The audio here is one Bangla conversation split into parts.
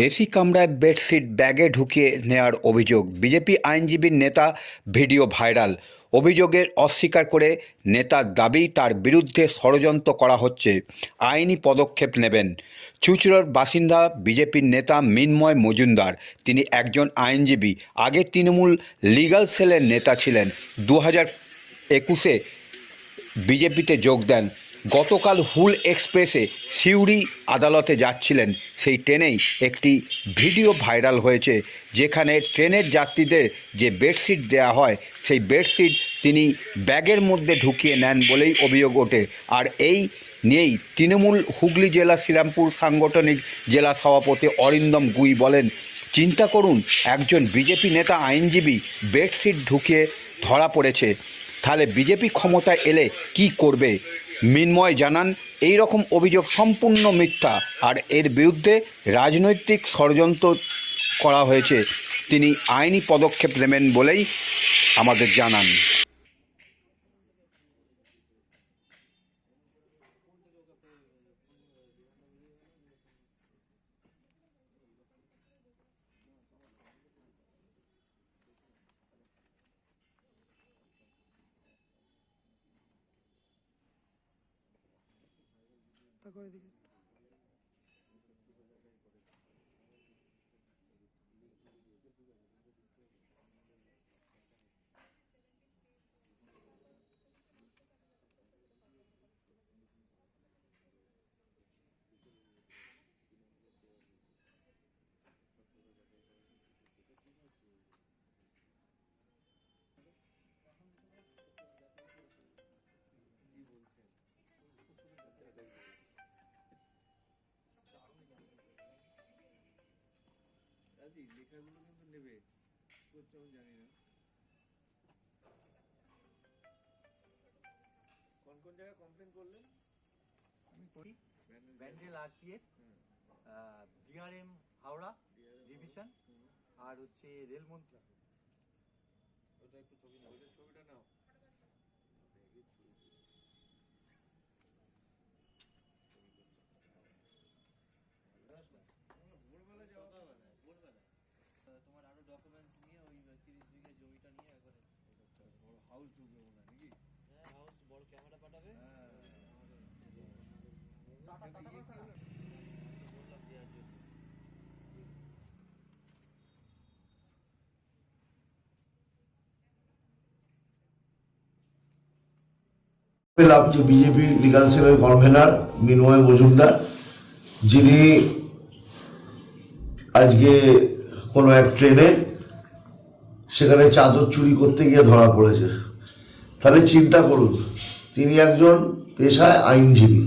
এসি কামরায় বেডশিট ব্যাগে ঢুকিয়ে নেওয়ার অভিযোগ। বিজেপি আইনজীবীর নেতা ভিডিও ভাইরাল। অভিযোগের অস্বীকার করে নেতার দাবি তার বিরুদ্ধে ষড়যন্ত্র করা হচ্ছে, আইনি পদক্ষেপ নেবেন। চুঁচুড়ার বাসিন্দা বিজেপির নেতা মিন্ময় মজুমদার, তিনি একজন আইনজীবী। আগে তৃণমূল লিগ্যাল সেলের নেতা ছিলেন। 2021-এ বিজেপিতে যোগ দেন। গতকাল হুল এক্সপ্রেসে সিউড়ি আদালতে যাচ্ছিলেন। সেই ট্রেনেই একটি ভিডিও ভাইরাল হয়েছে, যেখানে ট্রেনের যাত্রীদের যে বেডশিট দেওয়া হয় সেই বেডশিট তিনি ব্যাগের মধ্যে ঢুকিয়ে নেন বলেই অভিযোগ ওঠে। আর এই নিয়েই তৃণমূল হুগলি জেলা শ্রীরামপুর সাংগঠনিক জেলা সভাপতি অরিন্দম গুই বলেন, চিন্তা করুন, একজন বিজেপি নেতা আইনজীবী বেডশিট ঢুকিয়ে ধরা পড়েছে, তাহলে বিজেপি ক্ষমতায় এলে কি করবে। মিন্ময় জানান, এই রকম অভিযোগ সম্পূর্ণ মিথ্যা, আর এর বিরুদ্ধে রাজনৈতিক ষড়যন্ত্র করা হয়েছে। তিনি আইনি পদক্ষেপ নেবেন বলেই আমাদের জানান। লেখাগুলো কিন্তু নেবে করছে আমি জানি না কোন কোন জায়গায় কমপ্লেন করলেন। আমি করি Bandel RPF, DRM Howrah division, আর হচ্ছে রেলমন্ত্রী। ওটা একটু ছবি নাও, ওইটা ছবিটা নাও। ভোরবেলা যাওয়া ভোরবেলা তোমার আরো ডকুমেন্টস নিয়ে ওই 30 বিঘা জমিটা নিয়ে একবারে হাউস ঢুকবে মনে হয় নাকি? হ্যাঁ, হাউস বড় ক্যামেরা পাঠাবে। হ্যাঁ, বললাম দেওয়ার জন্য। পেলাম যে বিজেপি লিগ্যাল সেলের কনভেনার মিন্ময় মজুমদার, যিনি আজকে কোনো এক ট্রেনে সেখানে চাদর চুরি করতে গিয়ে ধরা পড়েছে। তাহলে চিন্তা করুন, তিনি একজন পেশায় আইনজীবী,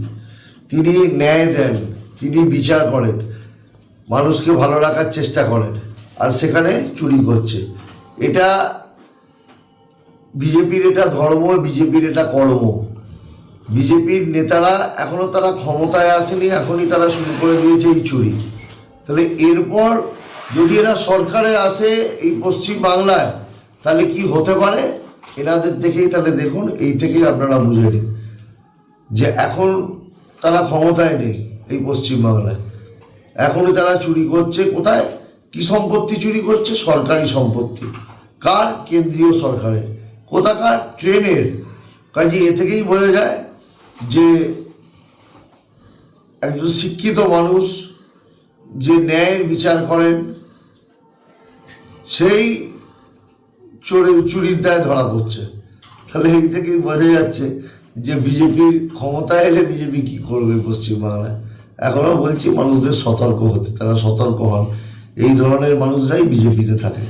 তিনি ন্যায় দেন, তিনি বিচার করেন, মানুষকে ভালো রাখার চেষ্টা করেন, আর সেখানে চুরি করছে। এটা বিজেপির এটা ধর্ম, বিজেপির এটা কর্ম। বিজেপির নেতারা এখনও তারা ক্ষমতায় আসেনি, এখনই তারা শুরু করে দিয়েছে এই চুরি। তাহলে এরপর যদি এরা সরকারে আসে এই পশ্চিম বাংলায়, তাহলে কি হতে পারে এনাদের দেখেই তাহলে দেখুন, এই থেকেই আপনারা বুঝে নিন যে এখন তারা ক্ষমতায় নেই এই পশ্চিম বাংলায়। এখনই তারা চুরি করছে। কোথায় কি সম্পত্তি চুরি করছে? সরকারি সম্পত্তি। কার? কেন্দ্রীয় সরকারের। কোথাকার? ট্রেনের। কাজে এ থেকেই বোঝা যায় যে একজন শিক্ষিত মানুষ যে ন্যায়ের বিচার করেন, সেই চুরির দায়ে ধরা পড়ছে। তাহলে এই থেকেই বোঝা যাচ্ছে যে বিজেপির ক্ষমতায় এলে বিজেপি কী করবে পশ্চিমবাংলায়। এখনও বলছি মানুষদের সতর্ক হতে, তারা সতর্ক হন। এই ধরনের মানুষরাই বিজেপিতে থাকে।